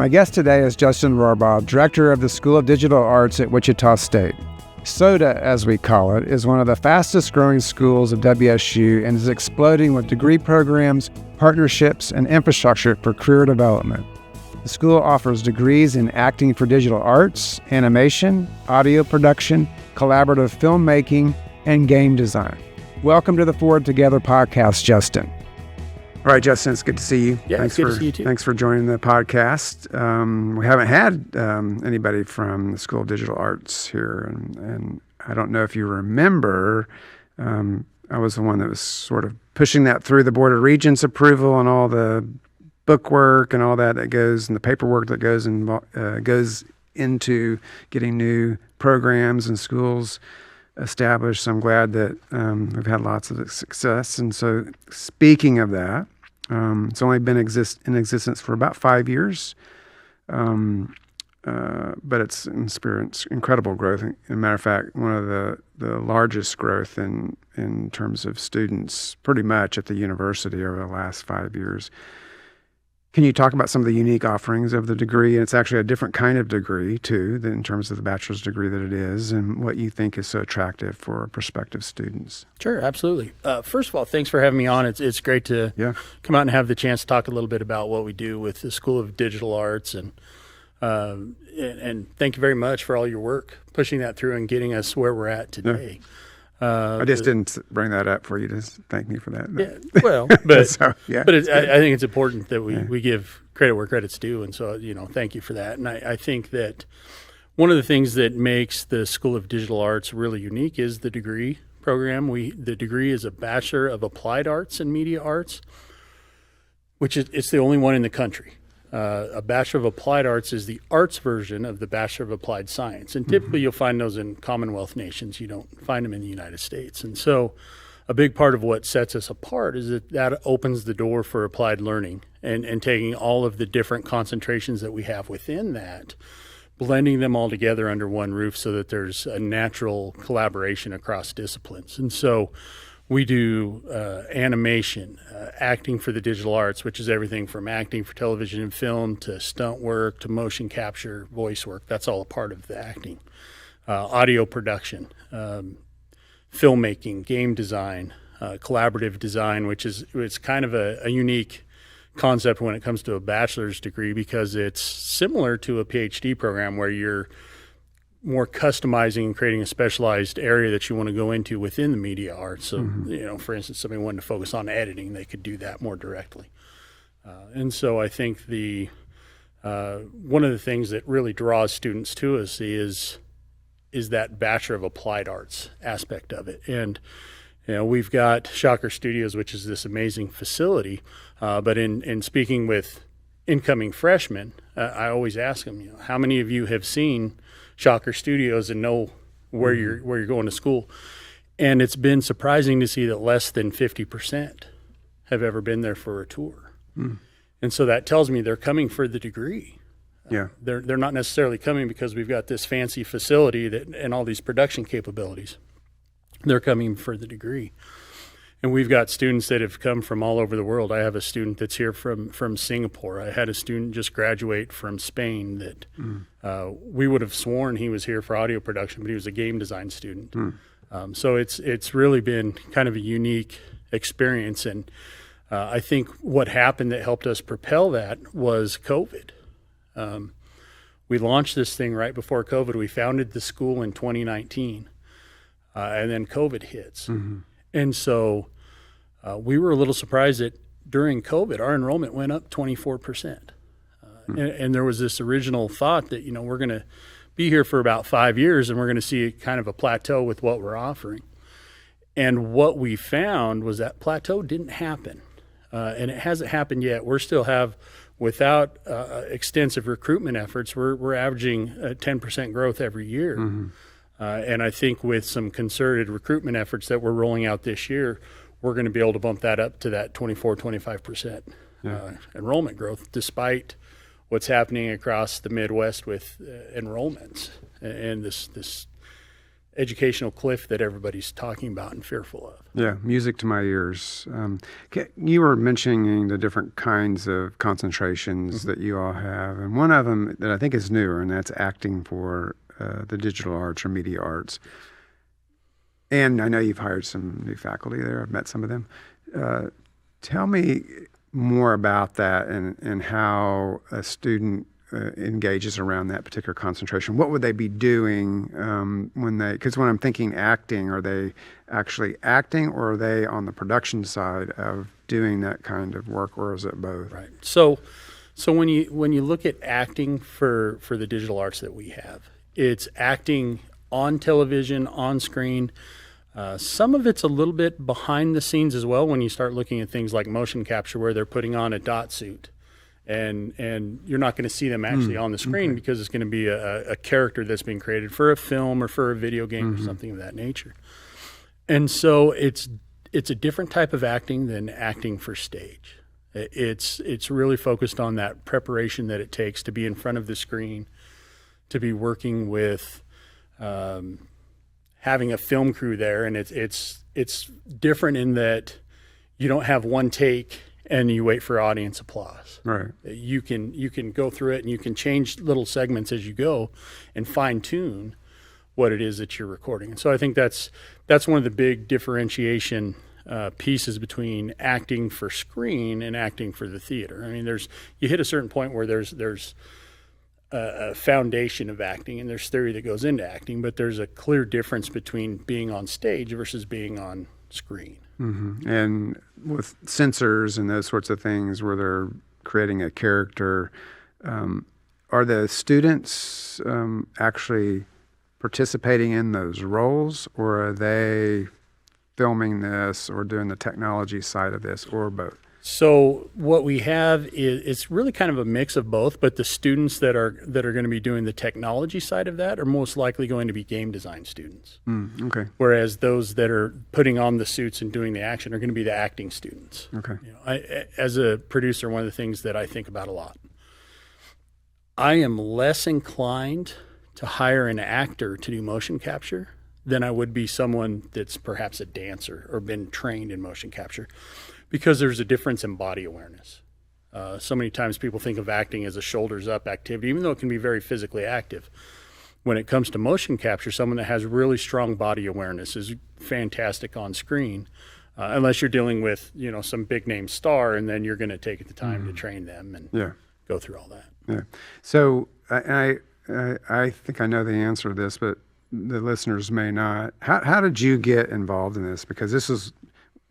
My guest today is Justin Rorabaugh, Director of the School of Digital Arts at Wichita State. SODA, as we call it, is one of the fastest growing schools of WSU and is exploding with degree programs, partnerships, and infrastructure for career development. The school offers degrees in acting for digital arts, animation, audio production, collaborative filmmaking, and game design. Welcome to the Forward Together podcast, Justin. All right, Justin, it's good to see you. Yeah, it's good to see you too. Thanks for joining the podcast. We haven't had anybody from the School of Digital Arts here, and I don't know if you remember, I was the one that was sort of pushing that through the Board of Regents approval and all the bookwork and all that goes, and the paperwork that goes into getting new programs and schools established. So I'm glad that we've had lots of success. And so speaking of that, it's only been in existence for about 5 years, but it's experienced incredible growth. As a matter of fact, one of the largest growth in terms of students pretty much at the university over the last 5 years. Can you talk about some of the unique offerings of the degree? And it's actually a different kind of degree, too, than in terms of the bachelor's degree that it is, and what you think is so attractive for prospective students. Sure, absolutely. First of all, thanks for having me on. It's great to come out and have the chance to talk a little bit about what we do with the School of Digital Arts. And thank you very much for all your work, pushing that through and getting us where we're at today. Yeah. I just didn't bring that up for you to thank me for that. Yeah, well, but so, I think it's important that we give credit where credit's due, and so thank you for that. And I think that one of the things that makes the School of Digital Arts really unique is the degree program. The degree is a Bachelor of Applied Arts and Media Arts, which it's the only one in the country. A Bachelor of Applied Arts is the arts version of the Bachelor of Applied Science. And typically you'll find those in Commonwealth nations. You don't find them in the United States. And so a big part of what sets us apart is that opens the door for applied learning and taking all of the different concentrations that we have within that, blending them all together under one roof so that there's a natural collaboration across disciplines. And so we do animation, acting for the digital arts, which is everything from acting for television and film to stunt work to motion capture, voice work. That's all a part of the acting. Audio production, filmmaking, game design, collaborative design, it's kind of a unique concept when it comes to a bachelor's degree because it's similar to a PhD program where you're more customizing and creating a specialized area that you want to go into within the media arts. So, for instance, somebody wanted to focus on editing, they could do that more directly. And so I think one of the things that really draws students to us is that Bachelor of Applied Arts aspect of it. And, we've got Shocker Studios, which is this amazing facility. But in speaking with incoming freshmen, I always ask them, how many of you have seen Shocker Studios and know where you're going to school? And it's been surprising to see that less than 50% have ever been there for a tour. And so that tells me they're coming for the degree. They're not necessarily coming because we've got this fancy facility and all these production capabilities. They're coming for the degree. And we've got students that have come from all over the world. I have a student that's here from Singapore. I had a student just graduate from Spain that we would have sworn he was here for audio production, but he was a game design student. So it's really been kind of a unique experience. And I think what happened that helped us propel that was COVID. We launched this thing right before COVID. We founded the school in 2019, and then COVID hits. And so we were a little surprised that during COVID, our enrollment went up 24%. And there was this original thought that, we're going to be here for about 5 years and we're going to see kind of a plateau with what we're offering. And what we found was that plateau didn't happen. And it hasn't happened yet. We still have, without extensive recruitment efforts, we're averaging 10% growth every year. And I think with some concerted recruitment efforts that we're rolling out this year, we're going to be able to bump that up to that 25% enrollment growth, despite what's happening across the Midwest with enrollments and this educational cliff that everybody's talking about and fearful of. Yeah, music to my ears. You were mentioning the different kinds of concentrations that you all have, and one of them that I think is newer, and that's acting for the digital arts or media arts. And I know you've hired some new faculty there. I've met some of them. Tell me more about that and how a student engages around that particular concentration. What would they be doing because when I'm thinking acting, are they actually acting, or are they on the production side of doing that kind of work, or is it both? Right. So when you look at acting for the digital arts that we have, it's acting on television, on screen. Some of it's a little bit behind the scenes as well when you start looking at things like motion capture, where they're putting on a dot suit. And you're not going to see them actually on the screen because it's going to be a character that's being created for a film or for a video game or something of that nature. And so it's a different type of acting than acting for stage. It's really focused on that preparation that it takes to be in front of the screen, to be working with having a film crew there. And it's different in that you don't have one take and you wait for audience applause. Right. You can go through it, and you can change little segments as you go and fine tune what it is that you're recording. And so I think that's one of the big differentiation pieces between acting for screen and acting for the theater. I mean, you hit a certain point where there's a foundation of acting, and there's theory that goes into acting, but there's a clear difference between being on stage versus being on screen. Mm-hmm. And with sensors and those sorts of things where they're creating a character, are the students actually participating in those roles, or are they filming this or doing the technology side of this, or both? So what we have is it's really kind of a mix of both, but the students that are going to be doing the technology side of that are most likely going to be game design students. Okay. Whereas those that are putting on the suits and doing the action are going to be the acting students. Okay. As a producer, one of the things that I think about a lot, I am less inclined to hire an actor to do motion capture than I would be someone that's perhaps a dancer or been trained in motion capture, because there's a difference in body awareness. So many times people think of acting as a shoulders up activity, even though it can be very physically active. When it comes to motion capture, someone that has really strong body awareness is fantastic on screen, unless you're dealing with some big name star, and then you're going to take the time to train them and go through all that. Yeah. So I think I know the answer to this, but the listeners may not. How did you get involved in this? Because this is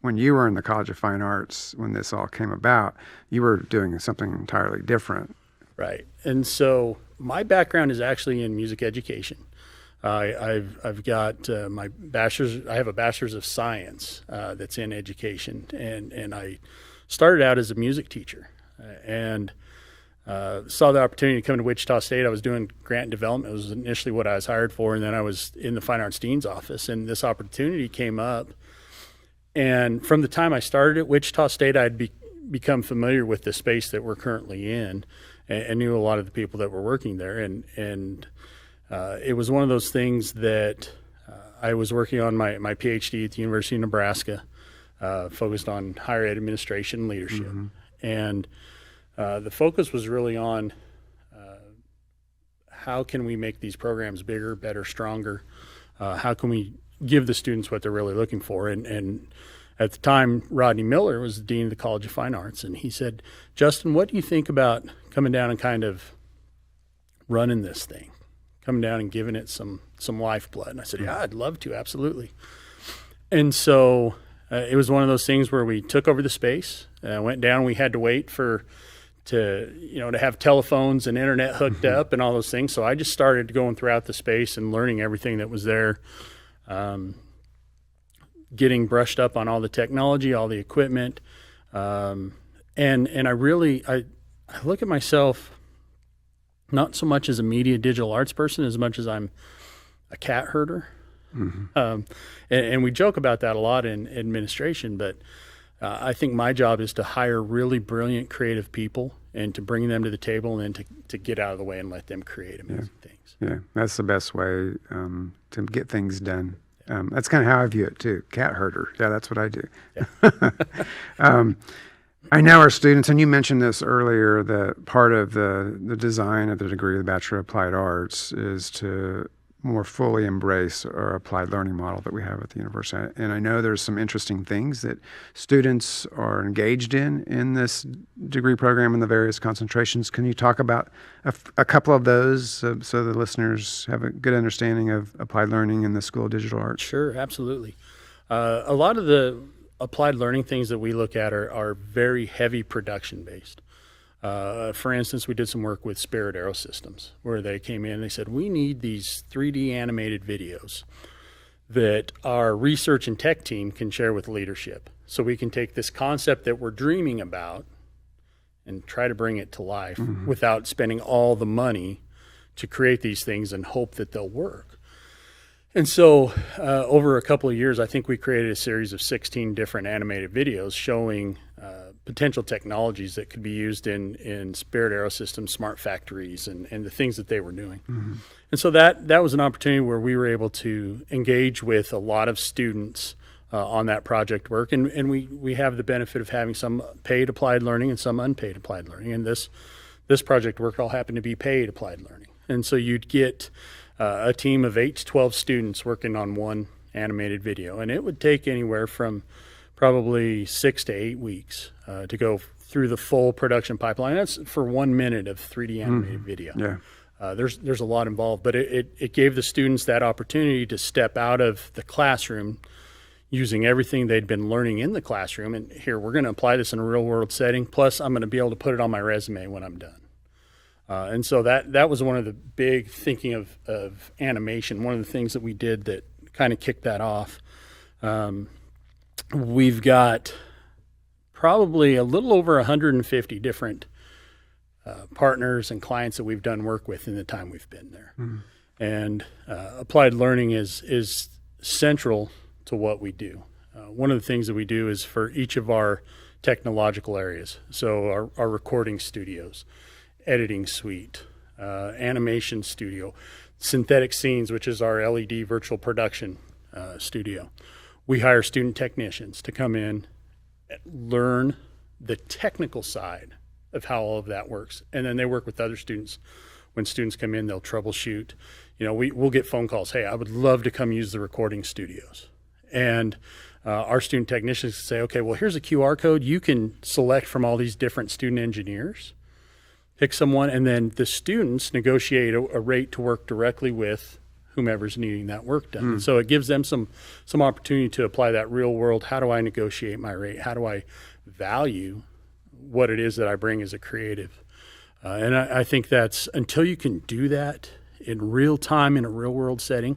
when you were in the College of Fine Arts, when this all came about, you were doing something entirely different. Right. And so my background is actually in music education. I've got my bachelor's. I have a bachelor's of science that's in education, and I started out as a music teacher, and saw the opportunity to come to Wichita State. I was doing grant development. It was initially what I was hired for, and then I was in the Fine Arts Dean's office, and this opportunity came up. And from the time I started at Wichita State, I'd become familiar with the space that we're currently in, and knew a lot of the people that were working there. And it was one of those things that I was working on my PhD at the University of Nebraska, focused on higher ed administration and leadership. Mm-hmm. And the focus was really on how can we make these programs bigger, better, stronger? How can we give the students what they're really looking for? And at the time, Rodney Miller was the dean of the College of Fine Arts, and he said, "Justin, what do you think about coming down and kind of running this thing, coming down and giving it some lifeblood?" And I said, "Yeah, I'd love to, absolutely." And so it was one of those things where we took over the space, went down. We had to wait to have telephones and internet hooked up and all those things. So I just started going throughout the space and learning everything that was there. Getting brushed up on all the technology, all the equipment. And I look at myself not so much as a media digital arts person as much as I'm a cat herder. Mm-hmm. And we joke about that a lot in administration, but I think my job is to hire really brilliant, creative people and to bring them to the table, and then to get out of the way and let them create amazing things. Yeah, that's the best way to get things done. That's kind of how I view it too. Cat herder. Yeah, that's what I do. Yeah. I know our students, and you mentioned this earlier, that part of the design of the degree of the Bachelor of Applied Arts is to more fully embrace our applied learning model that we have at the university. And I know there's some interesting things that students are engaged in this degree program and the various concentrations. Can you talk about a couple of those so the listeners have a good understanding of applied learning in the School of Digital Arts? Sure, absolutely. A lot of the applied learning things that we look at are very heavy production based. For instance, we did some work with Spirit Aerosystems where they came in and they said, we need these 3D animated videos that our research and tech team can share with leadership. So we can take this concept that we're dreaming about and try to bring it to life without spending all the money to create these things and hope that they'll work. And so over a couple of years, I think we created a series of 16 different animated videos showing potential technologies that could be used in Spirit Aerosystems, smart factories, and the things that they were doing. And so that was an opportunity where we were able to engage with a lot of students on that project work. And we have the benefit of having some paid applied learning and some unpaid applied learning. And this project work all happened to be paid applied learning. And so you'd get a team of 8 to 12 students working on one animated video. And it would take anywhere from probably 6 to 8 weeks to go through the full production pipeline. That's for 1 minute of 3D animated video. Yeah. There's a lot involved, but it gave the students that opportunity to step out of the classroom using everything they'd been learning in the classroom. And here, we're going to apply this in a real world setting. Plus, I'm going to be able to put it on my resume when I'm done. And so that was one of the big thinking of animation. One of the things that we did that kind of kicked that off. We've got probably a little over 150 different partners and clients that we've done work with in the time we've been there. And applied learning is central to what we do. One of the things that we do is for each of our technological areas. So our recording studios, editing suite, animation studio, synthetic scenes, which is our LED virtual production studio. We hire student technicians to come in, learn the technical side of how all of that works. And then they work with other students. When students come in, they'll troubleshoot. We'll get phone calls. Hey, I would love to come use the recording studios. And our student technicians say, okay, well, here's a QR code. You can select from all these different student engineers, pick someone, and then the students negotiate a rate to work directly with whomever's needing that work done. So it gives them some opportunity to apply that real world. How do I negotiate my rate? How do I value what it is that I bring as a creative? And I think that's, until you can do that in real time in a real world setting,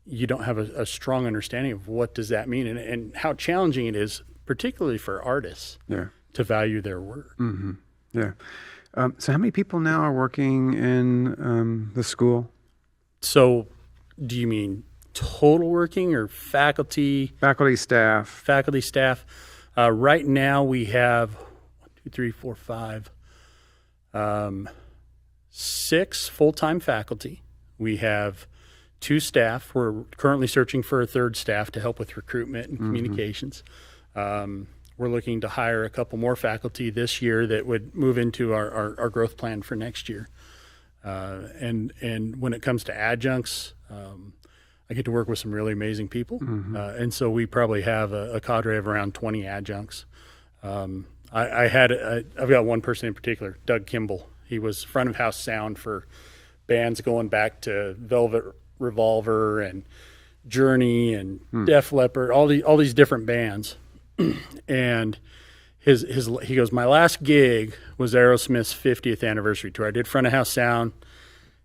you don't have a strong understanding of what does that mean and how challenging it is, particularly for artists, to value their work. Yeah. So how many people now are working in the school? So do you mean total working or faculty? Faculty, staff. Faculty, staff. Right now we have 1, 2, 3, 4, 5, 6 full-time faculty. We have 2 staff. We're currently searching for a 3rd staff to help with recruitment and communications. We're looking to hire a couple more faculty this year that would move into our growth plan for next year. And when it comes to adjuncts, I get to work with some really amazing people. And so we probably have a cadre of around 20 adjuncts. I've got one person in particular, Doug Kimball. He was front of house sound for bands going back to Velvet Revolver and Journey and Def Leppard, all these different bands. And he goes, my last gig was Aerosmith's 50th anniversary tour. I did front of house sound.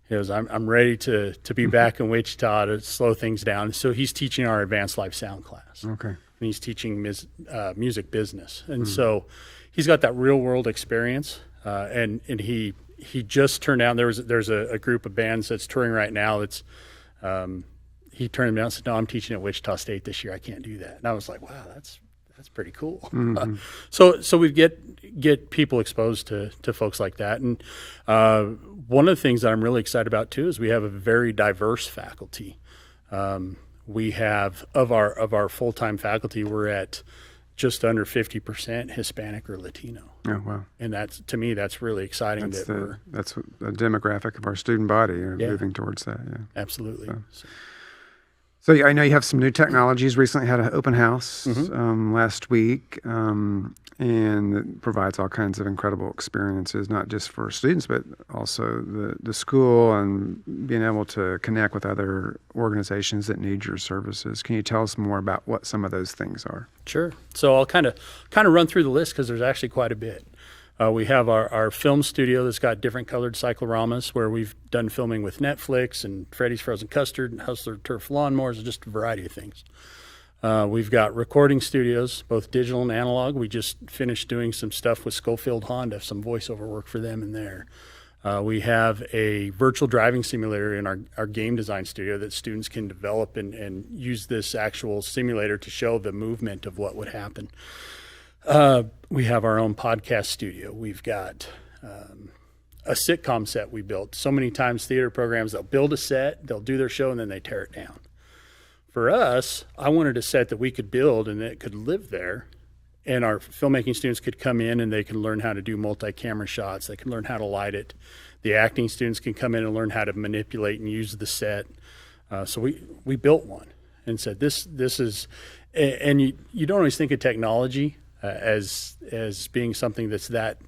He goes, I'm ready to be back in Wichita to slow things down. So he's teaching our advanced live sound class. Okay. And he's teaching music business. And so he's got that real world experience. And he just turned down, there's a group of bands that's touring right now that's, he turned them down and said, no, I'm teaching at Wichita State this year. I can't do that. And I was like, wow, that's that's pretty cool. Mm-hmm. So we get people exposed to folks like that. And one of the things that I'm really excited about too is we have a very diverse faculty. We have of our full-time faculty, we're at just under 50% Hispanic or Latino. Oh, wow. And to me, that's really exciting. That's the demographic of our student body, moving towards that. Yeah, absolutely. So I know you have some new technologies. Recently had an open house last week, and it provides all kinds of incredible experiences, not just for students, but also the school and being able to connect with other organizations that need your services. Can you tell us more about what some of those things are? Sure. So I'll kind of run through the list because there's actually quite a bit. We have our film studio that's got different colored cycloramas where we've done filming with Netflix and Freddy's Frozen Custard and Hustler Turf Lawnmowers, just a variety of things. We've got recording studios, both digital and analog. We just finished doing some stuff with Schofield Honda, some voiceover work for them in there. We have a virtual driving simulator in our game design studio that students can develop and use this actual simulator to show the movement of what would happen. We have our own podcast studio. We've got a sitcom set we built. So many times theater programs, they'll build a set, they'll do their show, and then they tear it down. For us, I wanted a set that we could build and that could live there, and our filmmaking students could come in and they can learn how to do multi-camera shots. They can learn how to light it. The acting students can come in and learn how to manipulate and use the set. So we built one and said, this is, and you don't always think of technology as being something that's that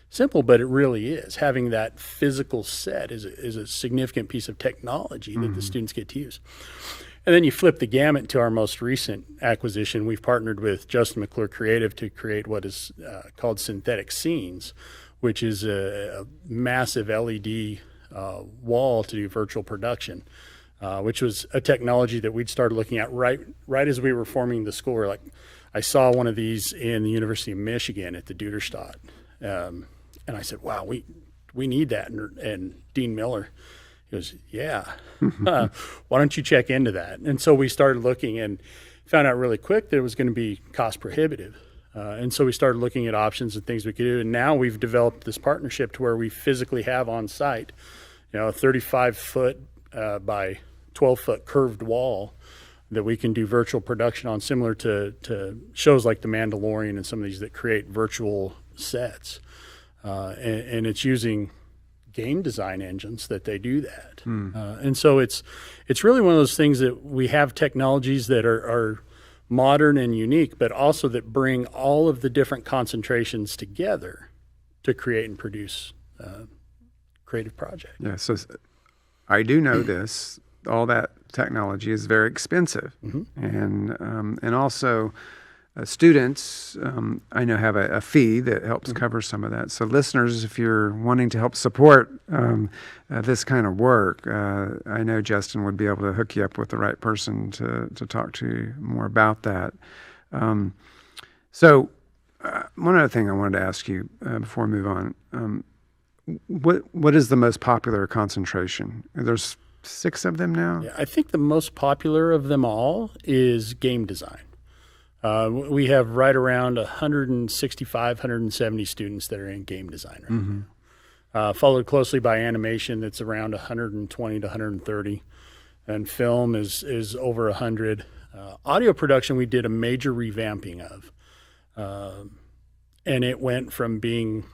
simple, but it really is. Having that physical set is a significant piece of technology that the students get to use. And then you flip the gamut to our most recent acquisition. We've partnered with Justin McClure Creative to create what is called Synthetic Scenes, which is a massive LED wall to do virtual production, which was a technology that we'd started looking at right as we were forming the school. We're like, I saw one of these in the University of Michigan at the Duderstadt. And I said, wow, we need that. And Dean Miller, he goes, yeah, why don't you check into that? And so we started looking and found out really quick that it was going to be cost prohibitive. And so we started looking at options and things we could do. And now we've developed this partnership to where we physically have on site, a 35-foot by 12-foot curved wall that we can do virtual production on, similar to shows like The Mandalorian and some of these that create virtual sets. And it's using game design engines that they do that. And so it's really one of those things that we have technologies that are modern and unique, but also that bring all of the different concentrations together to create and produce creative projects. Yeah, so I do know this. All that technology is very expensive, and also students, I know, have a fee that helps cover some of that. So listeners, if you're wanting to help support this kind of work, I know Justin would be able to hook you up with the right person to talk to you more about that. So one other thing I wanted to ask you before we move on, what is the most popular concentration? There's 6 of them now? Yeah, I think the most popular of them all is game design. We have right around 165, 170 students that are in game design right now. Followed closely by animation, that's around 120 to 130. And film is over 100. Audio production, we did a major revamping of. And it went from being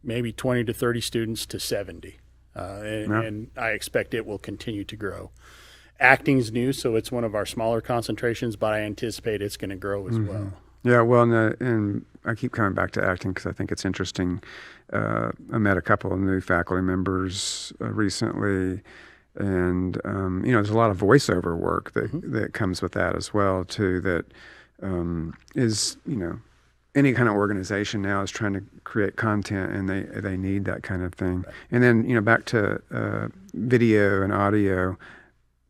maybe 20 to 30 students to 70. And I expect it will continue to grow. Acting's new, so it's one of our smaller concentrations, but I anticipate it's going to grow as well. Yeah, well, and I keep coming back to acting because I think it's interesting. I met a couple of new faculty members recently, and there's a lot of voiceover work that comes with that as well too. That is, any kind of organization now is trying to create content, and they need that kind of thing. Right. And then back to video and audio.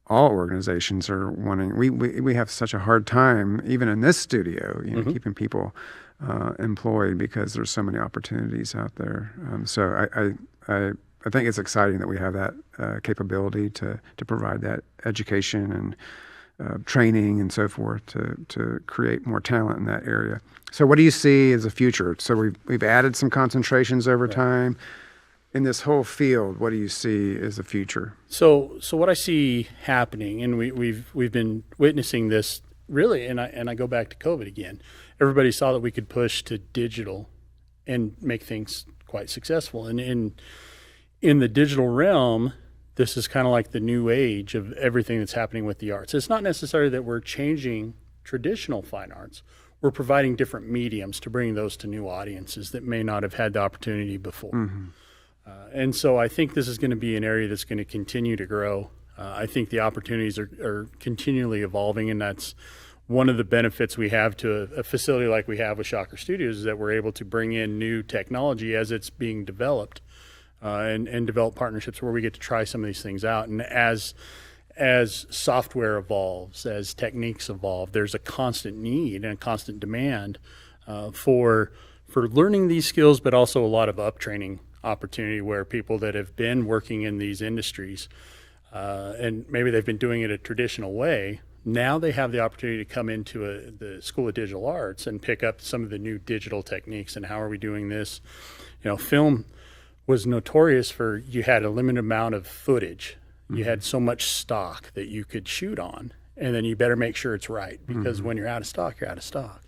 All organizations are wanting. We have such a hard time, even in this studio, keeping people employed because there's so many opportunities out there. So I think it's exciting that we have that capability to provide that education training and so forth to create more talent in that area. So what do you see as a future? So we've added some concentrations over time. In this whole field, what do you see as a future? So what I see happening, and we've been witnessing this really, and I go back to COVID again. Everybody saw that we could push to digital and make things quite successful. And in the digital realm, this is kind of like the new age of everything that's happening with the arts. It's not necessarily that we're changing traditional fine arts. We're providing different mediums to bring those to new audiences that may not have had the opportunity before. Mm-hmm. And so I think this is going to be an area that's going to continue to grow. I think the opportunities are continually evolving, and that's one of the benefits we have to a facility like we have with Shocker Studios, is that we're able to bring in new technology as it's being developed, and develop partnerships where we get to try some of these things out. And as software evolves, as techniques evolve, there's a constant need and a constant demand for learning these skills, but also a lot of uptraining opportunity where people that have been working in these industries and maybe they've been doing it a traditional way, now they have the opportunity to come into the School of Digital Arts and pick up some of the new digital techniques. And how are we doing this? Film was notorious for, you had a limited amount of footage. Mm-hmm. You had so much stock that you could shoot on, and then you better make sure it's right, because when you're out of stock, you're out of stock.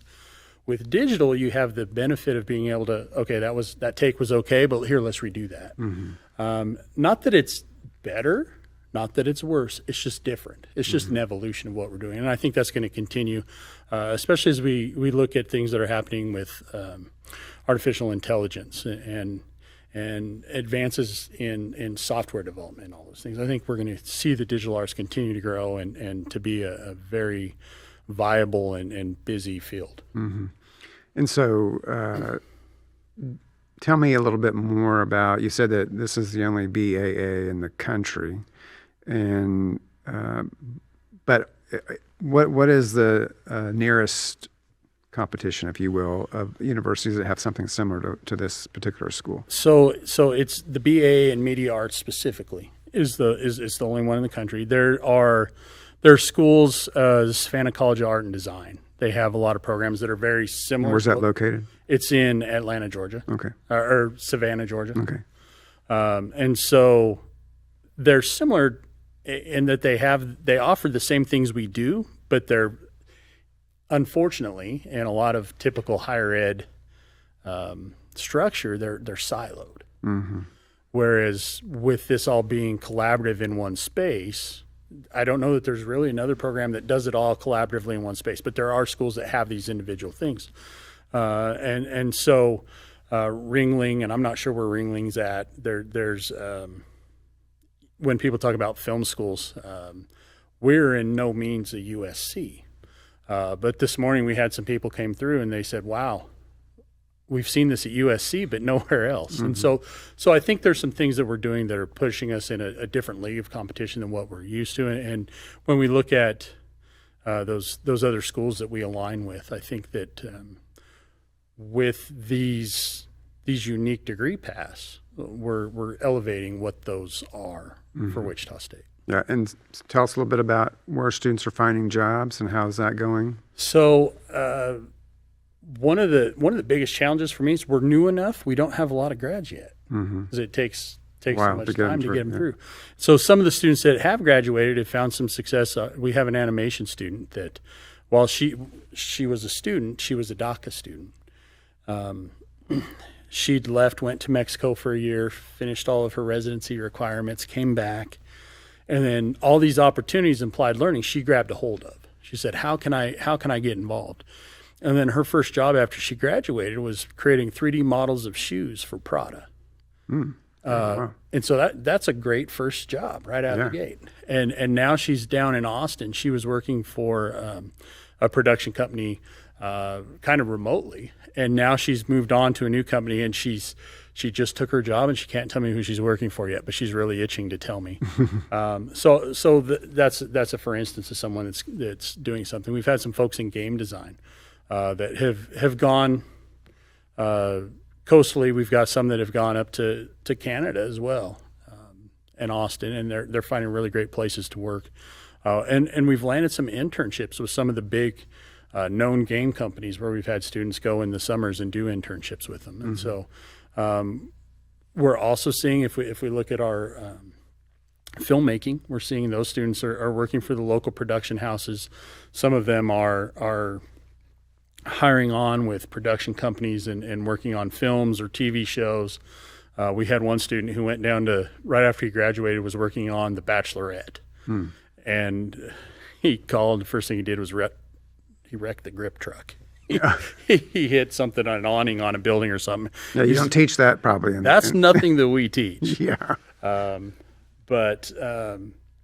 With digital, you have the benefit of being able to, okay, that take was okay, but here, let's redo that. Mm-hmm. Not that it's better, not that it's worse. It's just different. It's just an evolution of what we're doing. And I think that's going to continue, especially as we look at things that are happening with artificial intelligence and advances in software development and all those things. I think we're going to see the digital arts continue to grow and to be a very viable and busy field. Mm-hmm. And so tell me a little bit more about, you said that this is the only BAA in the country, and but what is the nearest competition, if you will, of universities that have something similar to this particular school? So it's the BA in media arts specifically is the only one in the country. There are schools, Savannah College of Art and Design. They have a lot of programs that are very similar. Where's that located? It's in Atlanta, Georgia. Okay. Or Savannah, Georgia. Okay. And so they're similar in that they offer the same things we do, but they're, unfortunately, in a lot of typical higher ed structure, they're siloed. Mm-hmm. Whereas with this all being collaborative in one space, I don't know that there's really another program that does it all collaboratively in one space, but there are schools that have these individual things. And so Ringling, and I'm not sure where Ringling's at, there's when people talk about film schools, we're in no means a USC. But this morning we had some people came through and they said, wow, we've seen this at USC, but nowhere else. Mm-hmm. And so I think there's some things that we're doing that are pushing us in a different league of competition than what we're used to. And when we look at those other schools that we align with, I think that with these unique degree paths, we're elevating what those are for Wichita State. Yeah, and tell us a little bit about where students are finding jobs and how's that going? So one of the biggest challenges for me is we're new enough. We don't have a lot of grads yet because it takes so much time to get them through. So some of the students that have graduated have found some success. We have an animation student that, while she was a student, she was a DACA student. She'd left, went to Mexico for a year, finished all of her residency requirements, came back, and then all these opportunities in applied learning she grabbed a hold of. She said, how can I get involved? And then her first job after she graduated was creating 3D models of shoes for Prada. Wow. And so that's a great first job right out of the gate. And now she's down in Austin. She was working for a production company kind of remotely. And now she's moved on to a new company, and she just took her job, and she can't tell me who she's working for yet, but she's really itching to tell me. That's a for instance of someone that's doing something. We've had some folks in game design that have gone coastally. We've got some that have gone up to Canada as well, and Austin, and they're finding really great places to work. And we've landed some internships with some of the big known game companies where we've had students go in the summers and do internships with them. And so we're also seeing, if we look at our filmmaking, we're seeing those students are working for the local production houses. Some of them are hiring on with production companies and working on films or TV shows. We had one student who went down to, right after he graduated, was working on The Bachelorette. And he called, the first thing he did was he wrecked the grip truck. He hit something on an awning on a building or something. Yeah, you don't teach that probably. That's nothing that we teach. Yeah.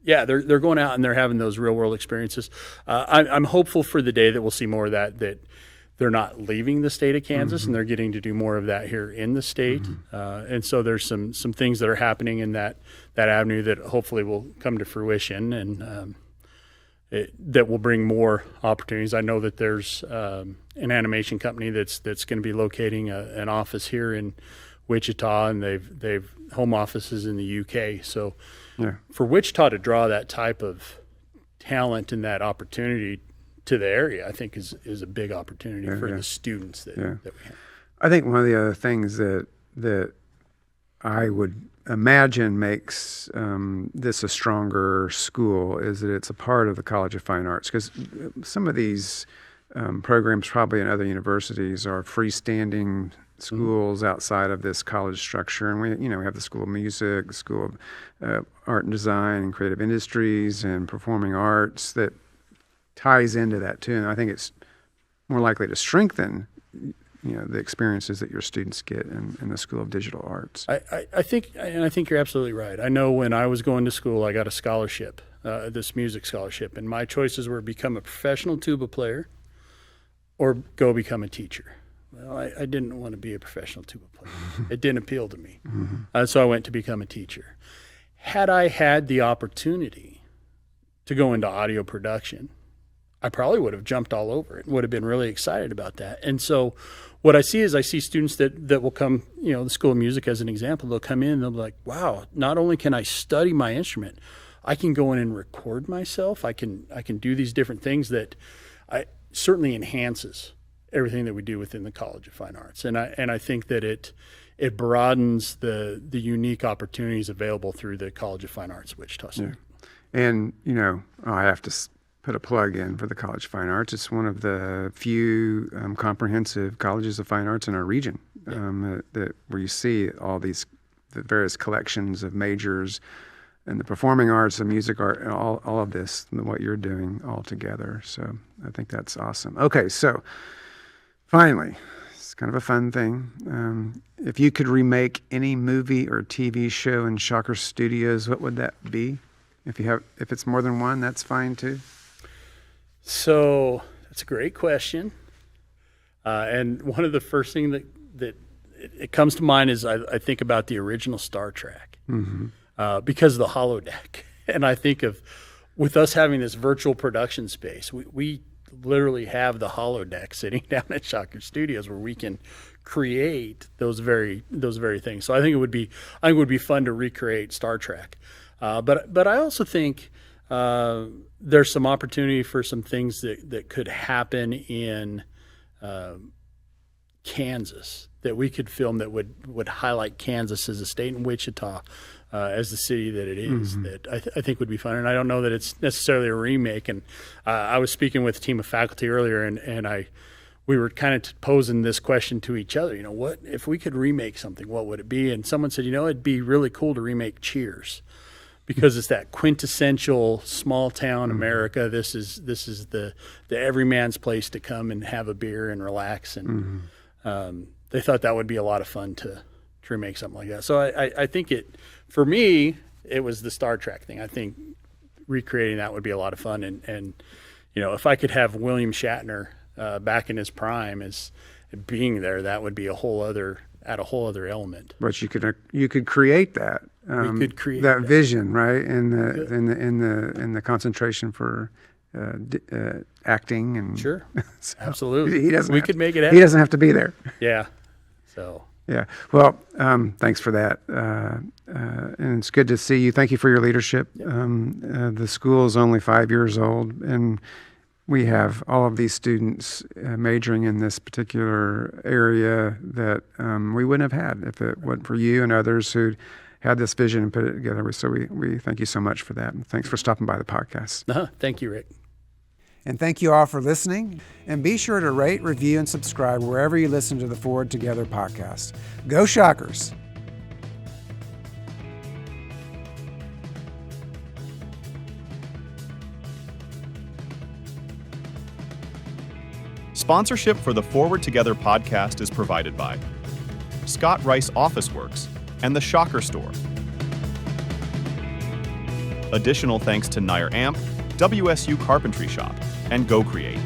Yeah, they're going out and they're having those real world experiences. I'm hopeful for the day that we'll see more of that they're not leaving the state of Kansas and they're getting to do more of that here in the state. And so there's some things that are happening in that avenue that hopefully will come to fruition and that will bring more opportunities. I know that there's an animation company that's going to be locating an office here in Wichita, and they've home offices in the UK. So for Wichita to draw that type of talent and that opportunity to the area, I think is a big opportunity for the students that we have. I think one of the other things that I would imagine makes this a stronger school is that it's a part of the College of Fine Arts, because some of these programs probably in other universities are freestanding schools outside of this college structure, and we have the School of Music, the School of Art and Design and Creative Industries and Performing Arts that ties into that too. And I think it's more likely to strengthen the experiences that your students get in the School of Digital Arts. I think you're absolutely right. I know when I was going to school, I got a scholarship, this music scholarship, and my choices were become a professional tuba player or go become a teacher. Well, I didn't want to be a professional tuba player. It didn't appeal to me. So I went to become a teacher. Had I had the opportunity to go into audio production, I probably would have jumped all over it and would have been really excited about that. And so what I see students that will come, the School of Music as an example, they'll come in and they'll be like, wow, not only can I study my instrument, I can go in and record myself. I can do these different things that certainly enhances everything that we do within the College of Fine Arts. And I think that it broadens the unique opportunities available through the College of Fine Arts, Wichita State. Yeah. And, I have to put a plug in for the College of Fine Arts. It's one of the few comprehensive colleges of fine arts in our region where you see all the various collections of majors and the performing arts, the music art, and all of this, what you're doing all together. So I think that's awesome. Okay, so finally, it's kind of a fun thing. If you could remake any movie or TV show in Shocker Studios, what would that be? If it's more than one, that's fine too. So that's a great question. And one of the first things that it comes to mind is I think about the original Star Trek because of the holodeck. And I think of, with us having this virtual production space, we literally have the holodeck sitting down at Shocker Studios where we can create those very things. So I think it would be fun to recreate Star Trek. But I also think there's some opportunity for some things that could happen in Kansas that we could film that would highlight Kansas as a state and Wichita as the city that it is, that I think would be fun. And I don't know that it's necessarily a remake. And I was speaking with a team of faculty earlier, and we were kind of posing this question to each other. What if we could remake something? What would it be? And someone said, it'd be really cool to remake Cheers, because it's that quintessential small town America. This is the everyman's place to come and have a beer and relax. And they thought that would be a lot of fun to remake something like that. So I think for me, it was the Star Trek thing. I think recreating that would be a lot of fun. And if I could have William Shatner back in his prime as being there, that would be a whole other element. But you could create that. We could create that vision, right? In the concentration for acting and sure, so absolutely. We could make it happen. He doesn't have to be there. Yeah. So Yeah. Well, thanks for that. And it's good to see you. Thank you for your leadership. The school is only 5 years old, and we have all of these students majoring in this particular area that we wouldn't have had if it wasn't for you and others who had this vision and put it together. So we thank you so much for that. And thanks for stopping by the podcast. Thank you, Rick. And thank you all for listening. And be sure to rate, review, and subscribe wherever you listen to the Forward Together podcast. Go Shockers! Sponsorship for the Forward Together podcast is provided by Scott Rice Office Works and the Shocker Store. Additional thanks to Nair Amp, WSU Carpentry Shop, and Go Create.